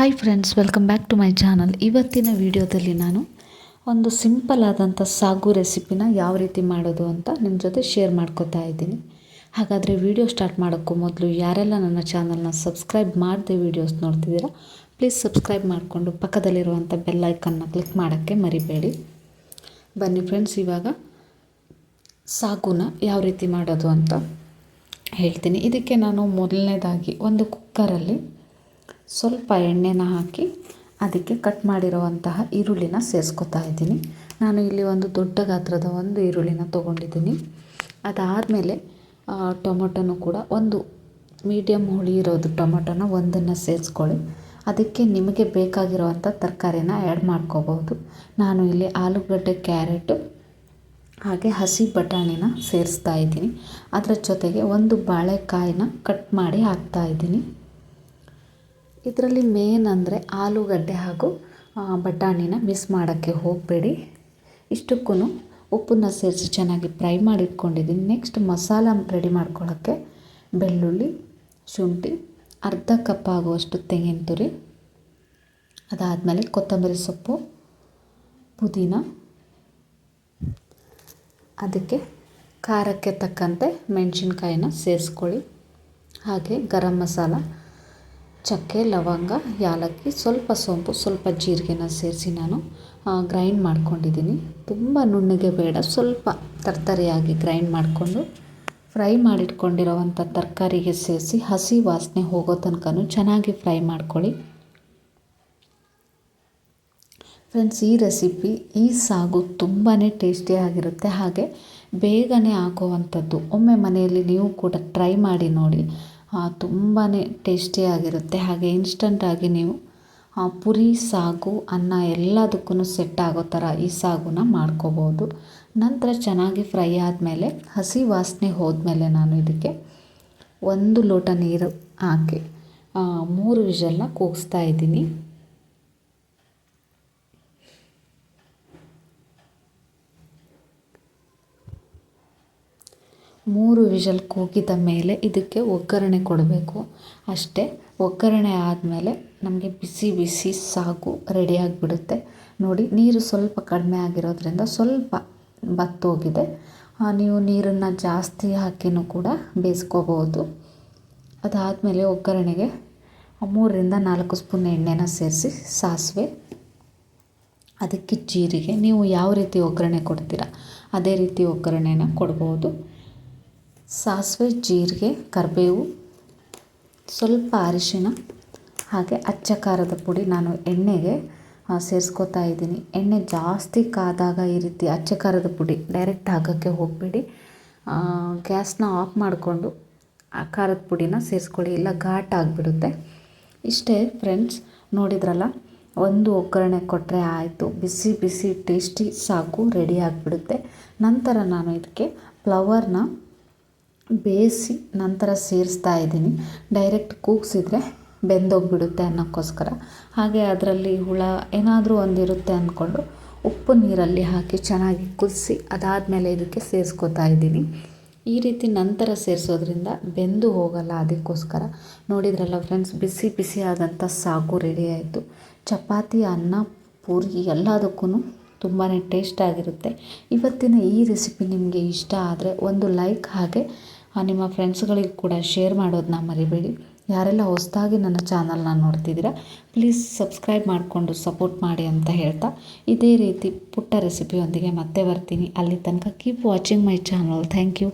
Hi friends, welcome back to my channel. ಇವತ್ತಿನ ವಿಡಿಯೋದಲ್ಲಿ ನಾನು ಒಂದು ಸಿಂಪಲ್ ಆದಂಥ ಸಾಗು ರೆಸಿಪಿನ ಯಾವ ರೀತಿ ಮಾಡೋದು ಅಂತ ನಿಮ್ಮ ಜೊತೆ ಶೇರ್ ಮಾಡ್ಕೋತಾ ಇದ್ದೀನಿ. ಹಾಗಾದರೆ ವಿಡಿಯೋ ಸ್ಟಾರ್ಟ್ ಮಾಡೋಕ್ಕೂ ಮೊದಲು ಯಾರೆಲ್ಲ ನನ್ನ ಚಾನಲ್ನ ಸಬ್ಸ್ಕ್ರೈಬ್ ಮಾಡದೆ ವೀಡಿಯೋಸ್ ನೋಡ್ತಿದ್ದೀರಾ, ಪ್ಲೀಸ್ ಸಬ್ಸ್ಕ್ರೈಬ್ ಮಾಡಿಕೊಂಡು ಪಕ್ಕದಲ್ಲಿರುವಂಥ ಬೆಲ್ ಐಕನ್ನ ಕ್ಲಿಕ್ ಮಾಡೋಕ್ಕೆ ಮರಿಬೇಡಿ. ಬನ್ನಿ ಫ್ರೆಂಡ್ಸ್, ಇವಾಗ ಸಾಗುನ ಯಾವ ರೀತಿ ಮಾಡೋದು ಅಂತ ಹೇಳ್ತೀನಿ. ಇದಕ್ಕೆ ನಾನು ಮೊದಲನೇದಾಗಿ ಒಂದು ಕುಕ್ಕರಲ್ಲಿ ಸ್ವಲ್ಪ ಎಣ್ಣೆನ ಹಾಕಿ ಅದಕ್ಕೆ ಕಟ್ ಮಾಡಿರುವಂತಹ ಈರುಳ್ಳಿನ ಸೇರಿಸ್ಕೊತಾ ಇದ್ದೀನಿ. ನಾನು ಇಲ್ಲಿ ಒಂದು ದೊಡ್ಡ ಗಾತ್ರದ ಒಂದು ಈರುಳ್ಳಿನ ತೊಗೊಂಡಿದ್ದೀನಿ. ಅದಾದಮೇಲೆ ಟೊಮೊಟೊನೂ ಕೂಡ ಒಂದು ಮೀಡಿಯಮ್ ಹುಳಿ ಇರೋದು ಟೊಮೊಟೊನ ಒಂದನ್ನು ಸೇರಿಸ್ಕೊಳ್ಳಿ. ಅದಕ್ಕೆ ನಿಮಗೆ ಬೇಕಾಗಿರುವಂಥ ತರಕಾರಿನ ಆ್ಯಡ್ ಮಾಡ್ಕೋಬೋದು. ನಾನು ಇಲ್ಲಿ ಆಲೂಗಡ್ಡೆ, ಕ್ಯಾರೆಟು ಹಾಗೆ ಹಸಿ ಬಟಾಣಿನ ಸೇರಿಸ್ತಾ ಇದ್ದೀನಿ. ಅದರ ಜೊತೆಗೆ ಒಂದು ಬಾಳೆಕಾಯಿನ ಕಟ್ ಮಾಡಿ ಹಾಕ್ತಾ ಇದ್ದೀನಿ. ಇದರಲ್ಲಿ ಮೇನ್ ಅಂದರೆ ಆಲೂಗಡ್ಡೆ ಹಾಗೂ ಬಟಾಣಿನ ಮಿಸ್ ಮಾಡೋಕ್ಕೆ ಹೋಗಬೇಡಿ. ಇಷ್ಟಕ್ಕೂ ಉಪ್ಪನ್ನ ಸೇರಿಸಿ ಚೆನ್ನಾಗಿ ಫ್ರೈ ಮಾಡಿ ಇಟ್ಕೊಂಡಿದ್ದೀನಿ. ನೆಕ್ಸ್ಟ್ ಮಸಾಲ ರೆಡಿ ಮಾಡ್ಕೊಳ್ಳೋಕ್ಕೆ ಬೆಳ್ಳುಳ್ಳಿ, ಶುಂಠಿ, ಅರ್ಧ ಕಪ್ ಆಗುವಷ್ಟು ತೆಂಗಿನ ತುರಿ, ಅದಾದಮೇಲೆ ಕೊತ್ತಂಬರಿ ಸೊಪ್ಪು, ಪುದೀನ, ಅದಕ್ಕೆ ಖಾರಕ್ಕೆ ತಕ್ಕಂತೆ ಮೆಣಸಿನ್ಕಾಯಿನ ಸೇರಿಸ್ಕೊಳ್ಳಿ. ಹಾಗೆ ಗರಂ ಮಸಾಲ, ಚಕ್ಕೆ, ಲವಂಗ, ಯಾಲಕ್ಕಿ, ಸ್ವಲ್ಪ ಸೋಂಪು, ಸ್ವಲ್ಪ ಜೀರಿಗೆನ ಸೇರಿಸಿ ನಾನು ಗ್ರೈಂಡ್ ಮಾಡ್ಕೊಂಡಿದ್ದೀನಿ. ತುಂಬ ನುಣ್ಣಗೆ ಬೇಡ, ಸ್ವಲ್ಪ ತರ್ತರಿಯಾಗಿ ಗ್ರೈಂಡ್ ಮಾಡಿಕೊಂಡು ಫ್ರೈ ಮಾಡಿಟ್ಕೊಂಡಿರೋವಂಥ ತರಕಾರಿಗೆ ಸೇರಿಸಿ ಹಸಿ ವಾಸನೆ ಹೋಗೋ ತನಕ ಚೆನ್ನಾಗಿ ಫ್ರೈ ಮಾಡ್ಕೊಳ್ಳಿ. ಫ್ರೆಂಡ್ಸ್, ಈ ರೆಸಿಪಿ, ಈ ಸಾಗು ತುಂಬಾ ಟೇಸ್ಟಿಯಾಗಿರುತ್ತೆ, ಹಾಗೆ ಬೇಗನೆ ಆಗುವಂಥದ್ದು. ಒಮ್ಮೆ ಮನೆಯಲ್ಲಿ ನೀವು ಕೂಡ ಟ್ರೈ ಮಾಡಿ ನೋಡಿ, ತುಂಬಾ ಟೇಸ್ಟಿಯಾಗಿರುತ್ತೆ. ಹಾಗೆ ಇನ್ಸ್ಟಂಟಾಗಿ ನೀವು ಪುರಿ, ಸಾಗು, ಅನ್ನ ಎಲ್ಲದಕ್ಕೂ ಸೆಟ್ ಆಗೋ ಥರ ಈ ಸಾಗುನ ಮಾಡ್ಕೋಬೋದು. ನಂತರ ಚೆನ್ನಾಗಿ ಫ್ರೈ ಆದಮೇಲೆ ಹಸಿ ವಾಸನೆ ಹೋದ್ಮೇಲೆ ನಾನು ಇದಕ್ಕೆ 1 ಲೋಟ ನೀರು ಹಾಕಿ 3 ವಿಷಲ್ನ ಕೂಗಿಸ್ತಾ ಇದ್ದೀನಿ. ಮೂರು ವಿಷಲ್ ಕೂಗಿದ ಮೇಲೆ ಇದಕ್ಕೆ ಒಗ್ಗರಣೆ ಕೊಡಬೇಕು. ಅಷ್ಟೇ, ಒಗ್ಗರಣೆ ಆದಮೇಲೆ ನಮಗೆ ಬಿಸಿ ಬಿಸಿ ಸಾಗು ರೆಡಿಯಾಗಿಬಿಡುತ್ತೆ. ನೋಡಿ, ನೀರು ಸ್ವಲ್ಪ ಕಡಿಮೆ ಆಗಿರೋದ್ರಿಂದ ಸ್ವಲ್ಪ ಬತ್ತೋಗಿದೆ. ನೀವು ನೀರನ್ನು ಜಾಸ್ತಿ ಹಾಕಿನೂ ಕೂಡ ಬೇಯಿಸ್ಕೋಬೋದು. ಅದಾದಮೇಲೆ ಒಗ್ಗರಣೆಗೆ 3ರಿಂದ 4 ಸ್ಪೂನ್ ಎಣ್ಣೆನ ಸೇರಿಸಿ, ಸಾಸಿವೆ, ಅದಕ್ಕೆ ಜೀರಿಗೆ, ನೀವು ಯಾವ ರೀತಿ ಒಗ್ಗರಣೆ ಕೊಡ್ತೀರಾ ಅದೇ ರೀತಿ ಒಗ್ಗರಣೆನ ಕೊಡ್ಬೋದು. ಸಾಸಿವೆ, ಜೀರಿಗೆ, ಕರಿಬೇವು, ಸ್ವಲ್ಪ ಅರಿಶಿನ, ಹಾಗೆ ಅಚ್ಚ ಖಾರದ ಪುಡಿ ನಾನು ಎಣ್ಣೆಗೆ ಸೇರಿಸ್ಕೊತಾ ಇದ್ದೀನಿ. ಎಣ್ಣೆ ಜಾಸ್ತಿ ಕಾದಾಗ ಈ ರೀತಿ ಅಚ್ಚ ಖಾರದ ಪುಡಿ ಡೈರೆಕ್ಟ್ ಹಾಕೋಕ್ಕೆ ಹೋಗಬೇಡಿ. ಗ್ಯಾಸ್ನ ಆಫ್ ಮಾಡಿಕೊಂಡು ಆ ಖಾರದ ಪುಡಿನ ಸೇರಿಸ್ಕೊಳ್ಳಿ, ಇಲ್ಲ ಘಾಟ್ ಆಗಿಬಿಡುತ್ತೆ. ಇಷ್ಟೇ ಫ್ರೆಂಡ್ಸ್, ನೋಡಿದ್ರಲ್ಲ, ಒಂದು ಒಗ್ಗರಣೆ ಕೊಟ್ಟರೆ ಆಯಿತು, ಬಿಸಿ ಬಿಸಿ ಟೇಸ್ಟಿ ಸಾಗು ರೆಡಿ ಆಗಿಬಿಡುತ್ತೆ. ನಂತರ ನಾನು ಇದಕ್ಕೆ ಫ್ಲವರ್ನ ಬೇಯಿಸಿ ನಂತರ ಸೇರಿಸ್ತಾ ಇದ್ದೀನಿ. ಡೈರೆಕ್ಟ್ ಕೂಗಿಸಿದ್ರೆ ಬೆಂದೋಗಿಬಿಡುತ್ತೆ ಅನ್ನೋಕ್ಕೋಸ್ಕರ. ಹಾಗೆ ಅದರಲ್ಲಿ ಹುಳ ಏನಾದರೂ ಒಂದಿರುತ್ತೆ ಅಂದ್ಕೊಂಡು ಉಪ್ಪು ನೀರಲ್ಲಿ ಹಾಕಿ ಚೆನ್ನಾಗಿ ಕುದಿಸಿ ಅದಾದಮೇಲೆ ಇದಕ್ಕೆ ಸೇರಿಸ್ಕೊತಾ ಇದ್ದೀನಿ. ಈ ರೀತಿ ನಂತರ ಸೇರಿಸೋದ್ರಿಂದ ಬೆಂದು ಹೋಗಲ್ಲ, ಅದಕ್ಕೋಸ್ಕರ. ನೋಡಿದ್ರಲ್ಲ ಫ್ರೆಂಡ್ಸ್, ಬಿಸಿ ಬಿಸಿ ಆದಂಥ ಸಾಗು ರೆಡಿ ಆಯಿತು. ಚಪಾತಿ, ಅನ್ನ, ಪೂರಿ ಎಲ್ಲದಕ್ಕೂ ತುಂಬಾ ಟೇಸ್ಟಾಗಿರುತ್ತೆ. ಇವತ್ತಿನ ಈ ರೆಸಿಪಿ ನಿಮಗೆ ಇಷ್ಟ ಆದರೆ ಒಂದು ಲೈಕ್, ಹಾಗೆ ನಿಮ್ಮ ಫ್ರೆಂಡ್ಸ್ಗಳಿಗೆ ಕೂಡ ಶೇರ್ ಮಾಡೋದನ್ನ ಮರಿಬೇಡಿ. ಯಾರೆಲ್ಲ ಹೊಸದಾಗಿ ನನ್ನ ಚಾನಲ್ನ ನೋಡ್ತಿದ್ದೀರಾ, ಪ್ಲೀಸ್ ಸಬ್ಸ್ಕ್ರೈಬ್ ಮಾಡಿಕೊಂಡು ಸಪೋರ್ಟ್ ಮಾಡಿ ಅಂತ ಹೇಳ್ತಾ, ಇದೇ ರೀತಿ ಪುಟ್ಟ ರೆಸಿಪಿಯೊಂದಿಗೆ ಮತ್ತೆ ಬರ್ತೀನಿ. ಅಲ್ಲಿ ತನಕ keep watching my channel. Thank you.